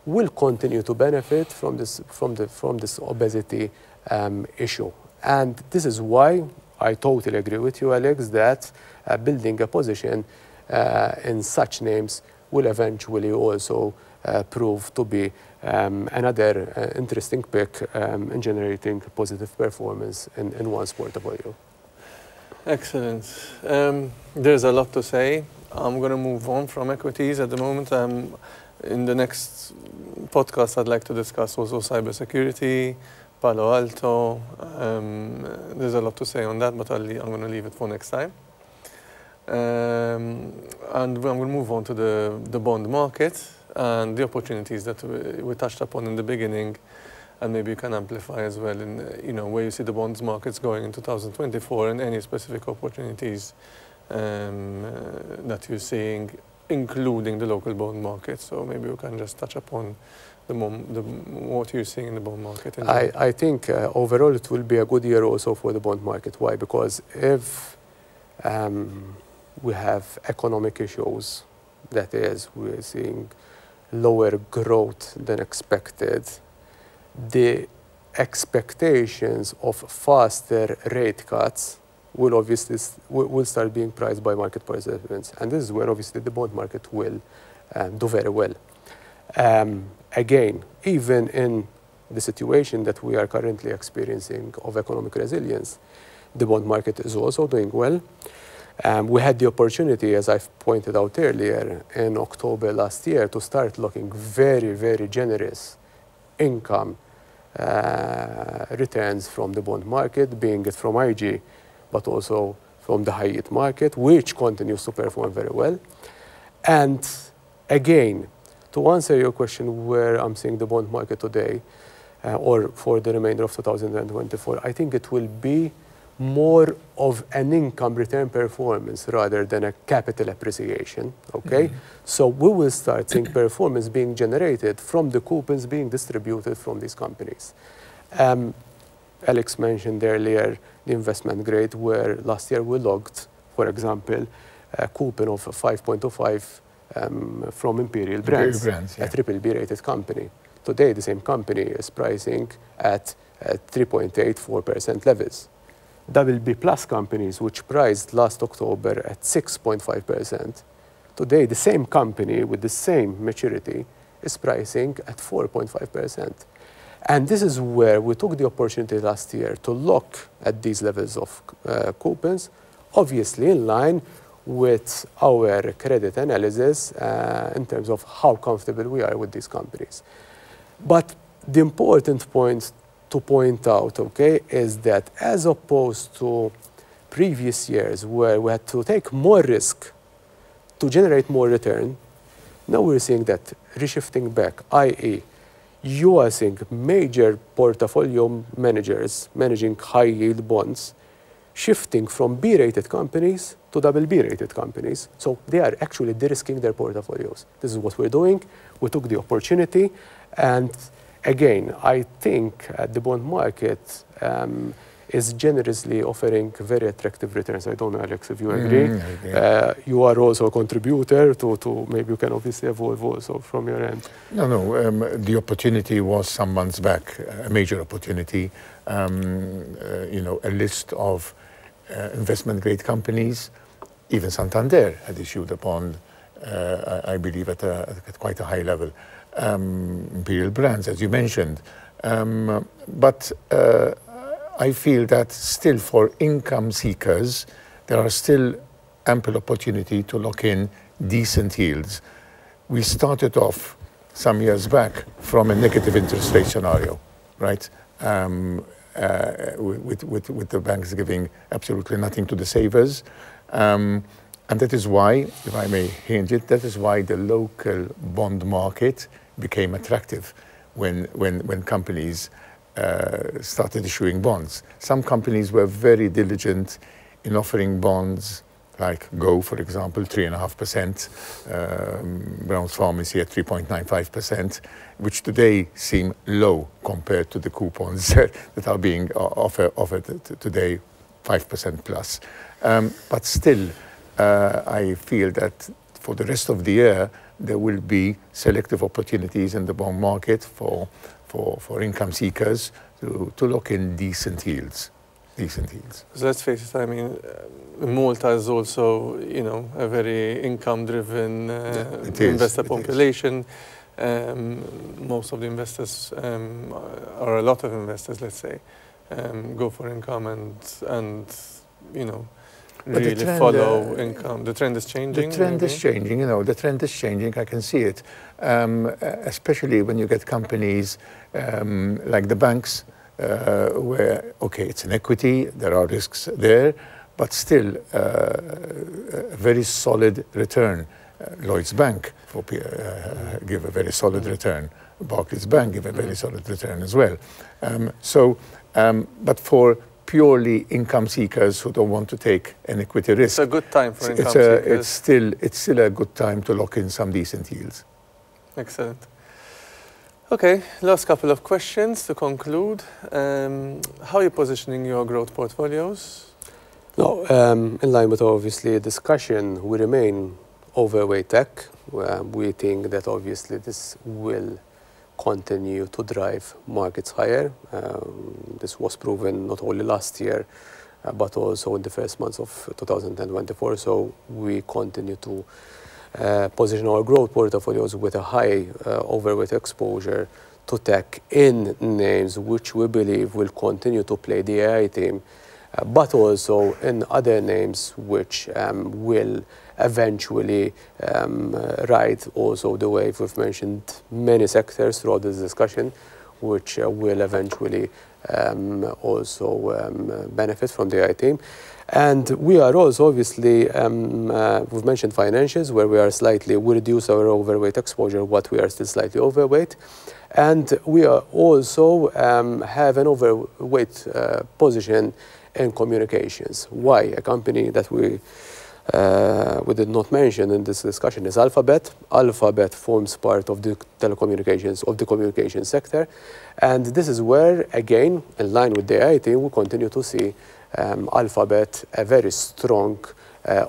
will continue to benefit from this obesity issue. And this is why I totally agree with you, Alex, that building a position in such names will eventually also prove to be another interesting pick in generating positive performance in one's portfolio. Excellent. There's a lot to say. I'm going to move on from equities at the moment. In the next podcast, I'd like to discuss also cybersecurity, Palo Alto. There's a lot to say on that, but I'm going to leave it for next time. And I'm going to move on to the bond market and the opportunities that we touched upon in the beginning, and maybe you can amplify as well in where you see the bonds markets going in 2024 and any specific opportunities that you're seeing, including the local bond market. So maybe you can just touch upon what you're seeing in the bond market. I think overall it will be a good year also for the bond market. Why? Because if we have economic issues, that is, we're seeing lower growth than expected, the expectations of faster rate cuts will obviously start being priced by market participants, and this is where obviously the bond market will do very well. Again, even in the situation that we are currently experiencing of economic resilience, the bond market is also doing well. We had the opportunity, as I've pointed out earlier, in October last year to start looking very, very generous income returns from the bond market, being it from IG, but also from the high yield market, which continues to perform very well. And again, to answer your question where I'm seeing the bond market today, or for the remainder of 2024, I think it will be more of an income return performance rather than a capital appreciation, okay? So we will start seeing performance being generated from the coupons being distributed from these companies. Alex mentioned earlier the investment grade, where last year we logged, for example, a coupon of 5.25 from Imperial Brands, a triple B rated company. Today, the same company is pricing at 3.84% levels. BB Plus companies, which priced last October at 6.5%, today the same company with the same maturity is pricing at 4.5%. And this is where we took the opportunity last year to look at these levels of coupons, obviously in line with our credit analysis in terms of how comfortable we are with these companies. But the important point to point out, okay, is that as opposed to previous years where we had to take more risk to generate more return, now we're seeing that reshifting back, i.e., you are seeing major portfolio managers managing high yield bonds shifting from B-rated companies to BB rated companies. So they are actually de-risking their portfolios. This is what we're doing. We took the opportunity, and again, I think the bond market is generously offering very attractive returns. I don't know, Alex, if you agree. You are also a contributor to maybe you can obviously evolve also from your end. No, the opportunity was some months back, a major opportunity. A list of investment grade companies, even Santander had issued a bond I believe, at quite a high level. Imperial Brands, as you mentioned. But I feel that still for income seekers, there are still ample opportunity to lock in decent yields. We started off some years back from a negative interest rate scenario, right? With the banks giving absolutely nothing to the savers. And that is why, if I may hint it, that is why the local bond market became attractive when companies started issuing bonds. Some companies were very diligent in offering bonds, like Go, for example, 3.5%, Brown's Pharmacy at 3.95%, which today seem low compared to the coupons that are being offered today, 5% plus. But still, I feel that for the rest of the year, there will be selective opportunities in the bond market for income seekers to lock in decent yields. So let's face it, I mean, Malta is also, a very income-driven investor population. Most of the investors, or a lot of investors, let's say, go for income and really follow income. The trend is changing. The trend is changing, the trend is changing. I can see it, especially when you get companies like the banks, where, okay, it's an equity, there are risks there, but still a very solid return. Lloyds Bank give a very solid return. Barclays Bank give a very solid return as well. But for purely income seekers who don't want to take an equity risk, it's a good time for income seekers. It's still a good time to lock in some decent yields. Excellent. Okay, last couple of questions to conclude. How are you positioning your growth portfolios? No, in line with obviously discussion, we remain overweight tech. We think that obviously this will continue to drive markets higher. This was proven not only last year, but also in the first months of 2024. So we continue to position our growth portfolios with a high overweight exposure to tech in names which we believe will continue to play the AI theme, but also in other names which will eventually ride also the wave. We've mentioned many sectors throughout this discussion which will eventually also benefit from the AI theme. And we are also obviously, we've mentioned financials where we reduce our overweight exposure, but we are still slightly overweight. And we are also have an overweight position in communications. Why? A company that we did not mention in this discussion is Alphabet. Alphabet forms part of the telecommunications, of the communication sector. And this is where, again, in line with the AI theme, we continue to see Alphabet a very strong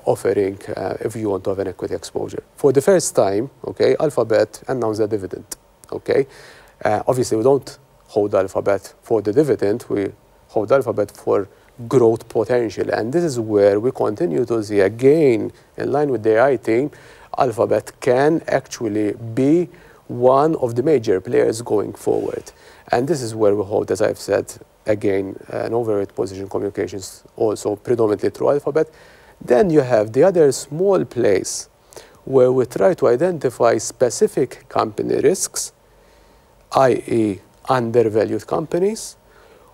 offering if you want to have an equity exposure. For the first time, okay, Alphabet announced a dividend, okay? Obviously, we don't hold Alphabet for the dividend. We hold Alphabet for growth potential. And this is where we continue to see, again, in line with the AI theme, Alphabet can actually be one of the major players going forward. And this is where we hold, as I've said, again, an overweight position communications also predominantly through Alphabet. Then you have the other small place where we try to identify specific company risks, i.e. undervalued companies,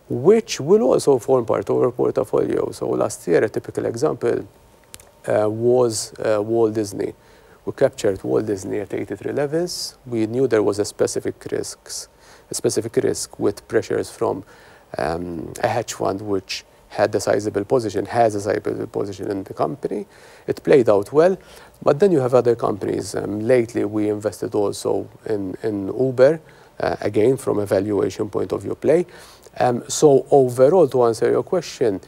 which will also form part of our portfolio. So last year, a typical example was Walt Disney. We captured Walt Disney at 83 levels. We knew there was a specific risk with pressures from a hedge fund which had a sizable position, has a sizable position in the company. It played out well, but then you have other companies. Lately, we invested also in Uber, again, from a valuation point of view play. So overall, to answer your question,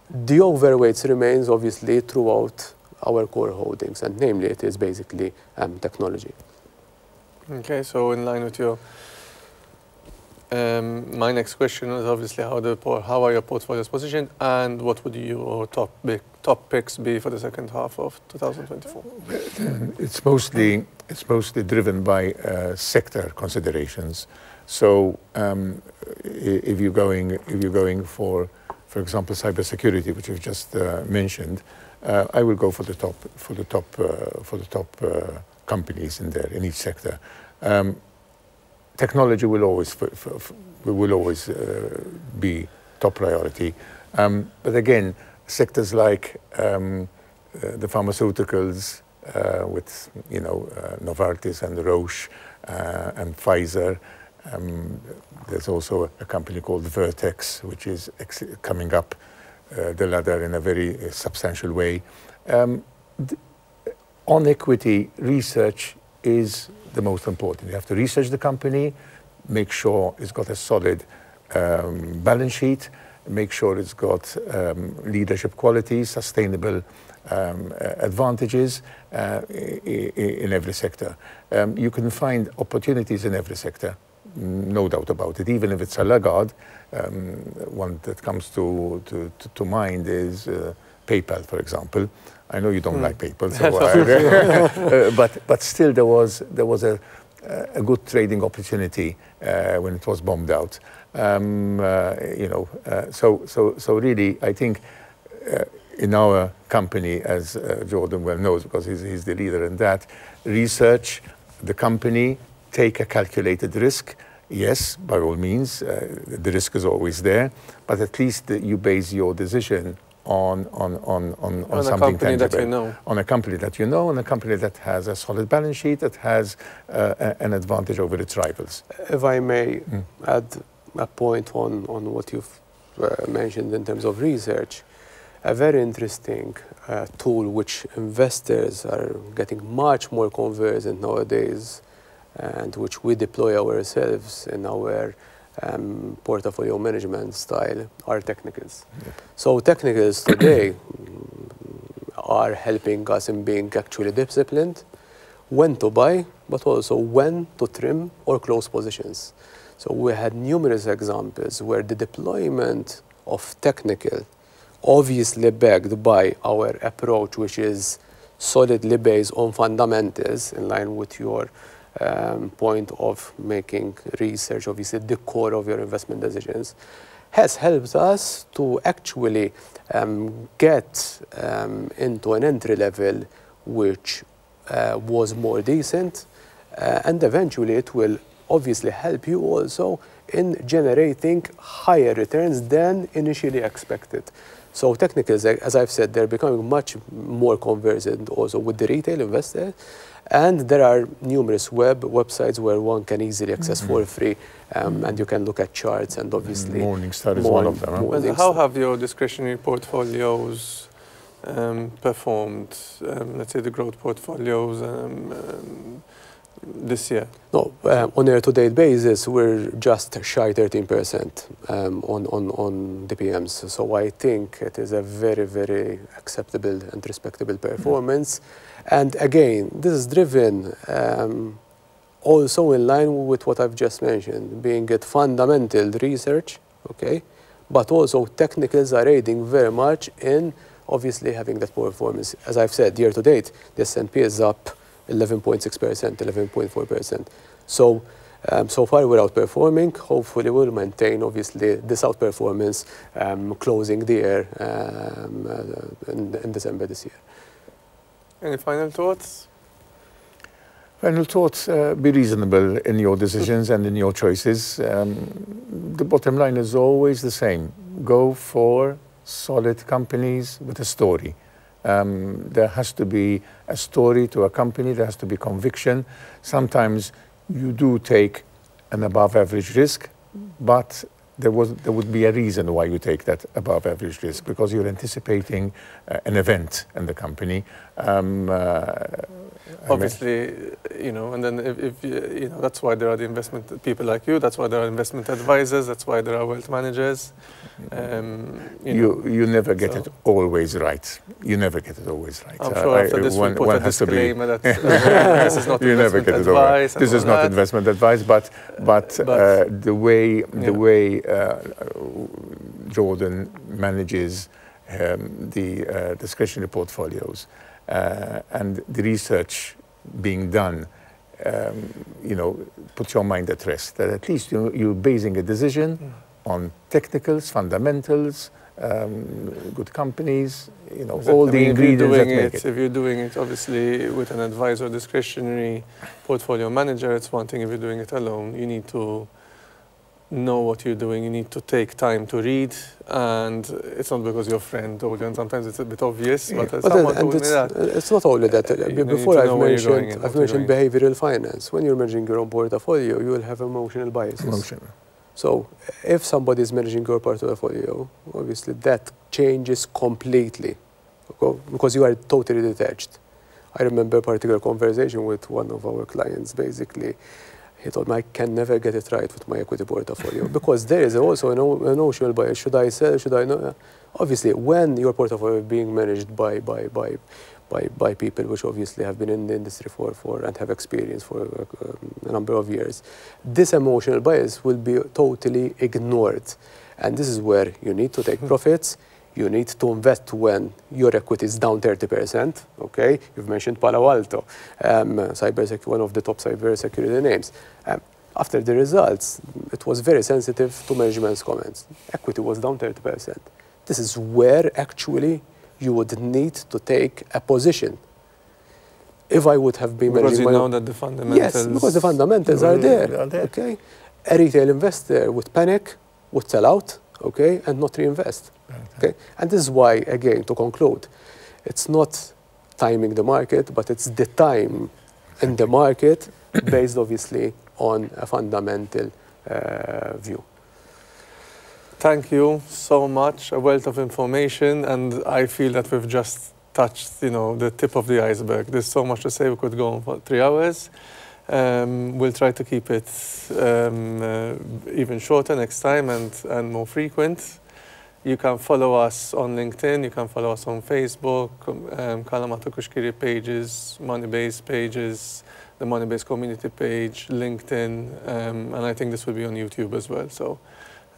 the overweights remains obviously throughout our core holdings, and namely it is basically technology. Okay, so in line with your My next question is obviously how are your portfolios positioned, and what would your top picks be for the second half of 2024? It's mostly driven by sector considerations. So if you're going for example, cybersecurity, which you've just mentioned, I will go for the top companies in there in each sector. Technology will always be top priority, but again, sectors like the pharmaceuticals with Novartis and Roche and Pfizer. There's also a company called Vertex, which is coming up the ladder in a very substantial way. On equity, research is the most important. You have to research the company, make sure it's got a solid balance sheet, make sure it's got leadership qualities, sustainable advantages in every sector. You can find opportunities in every sector, no doubt about it, even if it's a laggard. One that comes to mind is PayPal, for example. I know you don't like PayPal, so but still there was a good trading opportunity when it was bombed out. So really, I think in our company, as Jordan well knows, because he's the leader in that, research the company, take a calculated risk. Yes, by all means, the risk is always there, but at least you base your decision on something tangible, on a company that you know, on a company that has a solid balance sheet, that has an advantage over its rivals. If I may add a point on what you've mentioned in terms of research, a very interesting tool which investors are getting much more conversant nowadays, and which we deploy ourselves in our portfolio management style, are technicals. Yep. So technicals today are helping us in being actually disciplined when to buy, but also when to trim or close positions. So we had numerous examples where the deployment of technical, obviously backed by our approach, which is solidly based on fundamentals, in line with your point of making research, obviously the core of your investment decisions, has helped us to actually get into an entry level which was more decent, and eventually it will obviously help you also in generating higher returns than initially expected. So technicals, as I've said, they're becoming much more conversant also with the retail investor. And there are numerous websites where one can easily access for free, and you can look at charts, and obviously Morningstar is one of them. And how have your discretionary portfolios performed? Let's say the growth portfolios this year? No, on a year-to-date basis, we're just shy 13% on DPMs. So I think it is a very, very acceptable and respectable performance. And again, this is driven also in line with what I've just mentioned, being it fundamental research, okay, but also technicals are aiding very much in obviously having that performance. As I've said, year to date, the S&P is up 11.6%, 11.4%. So, so far we're outperforming. Hopefully we'll maintain, obviously, this outperformance closing the year in December this year. Any final thoughts? Final thoughts, be reasonable in your decisions and in your choices. The bottom line is always the same. Go for solid companies with a story. There has to be a story to a company, there has to be conviction. Sometimes you do take an above average risk, but there would be a reason why you take that above average risk, because you're anticipating an event in the company. Obviously, you know, and then if you know, that's why there are the investment people like you. That's why there are investment advisors. That's why there are wealth managers. You never get it always right. You never get it always right. I'm sure after this we'll put a disclaimer that this is not you never investment get it advice. This is not investment advice, but the way Jordan manages the discretionary portfolios and the research being done, you know, puts your mind at rest. That at least you're basing a decision on technicals, fundamentals, good companies, you know, all the ingredients that make it. If you're doing it, obviously, with an advisor, discretionary portfolio manager, it's one thing. If you're doing it alone, you need to know what you're doing. You need to take time to read, and it's not because your friend told you, and sometimes it's a bit obvious, but someone told me that. It's not only that. Before I've mentioned behavioral finance. When you're managing your own portfolio, you will have emotional biases. So if somebody is managing your portfolio, obviously that changes completely, because you are totally detached. I remember a particular conversation with one of our clients. Basically, he told me, I can never get it right with my equity portfolio because there is also an emotional bias. Should I sell? Should I not? Obviously, when your portfolio is being managed by people which obviously have been in the industry for and have experience for a number of years, this emotional bias will be totally ignored. And this is where you need to take profits. You need to invest when your equity is down 30%, okay? You've mentioned Palo Alto, one of the top cybersecurity names. After the results, it was very sensitive to management's comments. Equity was down 30%. This is where actually you would need to take a position. If I would have been managing know that the fundamentals... Yes, because the fundamentals are there, okay? A retail investor would panic, would sell out, okay, and not reinvest. Okay, and this is why, again, to conclude, it's not timing the market, but it's the time in the market based, obviously, on a fundamental view. Thank you so much. A wealth of information, and I feel that we've just touched, you know, the tip of the iceberg. There's so much to say. We could go on for 3 hours. We'll try to keep it even shorter next time and more frequent. You can follow us on LinkedIn, you can follow us on Facebook, Kalamata Kouchkiri pages, Moneybase pages, the Moneybase community page, LinkedIn, and I think this will be on YouTube as well. So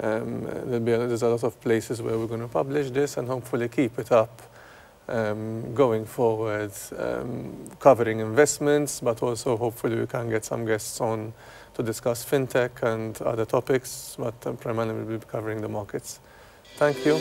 there's a lot of places where we're going to publish this and hopefully keep it up going forward, covering investments, but also hopefully we can get some guests on to discuss fintech and other topics, but primarily we'll be covering the markets. Thank you.